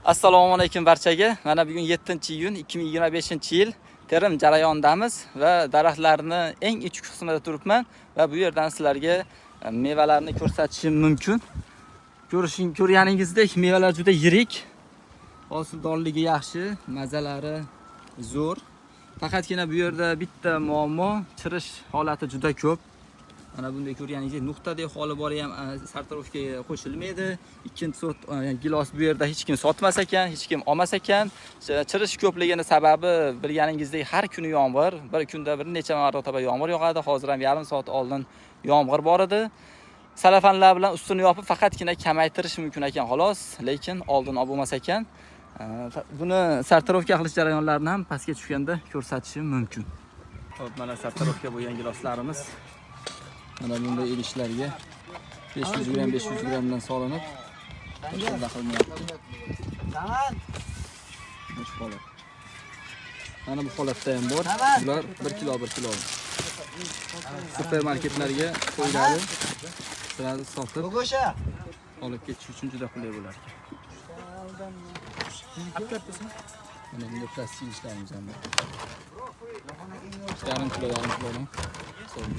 Assalomu alaykum barchaga. Mana bugun 7-iyun 2025-yil terim jarayonidamiz va daraxtlarni eng ichki qismida turibman va bu yerdan sizlarga mevalarni ko'rsatishim mumkin. Ko'rganingizdek, mevalar juda yirik, hosildorligi yaxshi, mazalari zo'r. Faqatgina bu yerda bitta muammo, chirish holati juda ko'p. Mana bunday ko'rganingizdek nuqtadek holi bor ham sartarovkaga qo'shilmaydi. Ikkinchi sort gilos bu yerda hech kim sotmas ekan, hech kim olmas ekan. Chirish ko'pligini sababi bilganingizdek har kuni yomg'ir, bir kunda bir necha marotaba yomg'ir yog'adi. Hozir ham yarim soat oldin yomg'ir bor edi. Salafanlar bilan ustini yopib faqatgina kamaytirish mumkin ekan xolos, lekin oldin olib bo'lmas ekan. Buni sartarovka qilish jarayonlarini ham pastga tushganda ko'rsatishim mumkin. Xo'p, mana sartarovka bo'lgan giloslarimiz. Mana bunday idishlarga 500 gram 500 gramdan solinib tashqarida qilyapti. Mana bu holatda ham bor. Ular 1 kilo 1 kilo. Supermarketlarga qo'yiladi. Sizlarni sotib olib ketish uchun juda qulay bo'lar ekan. Mana bunday plastik idishlarimiz ham bor. Yarim kilo so'm.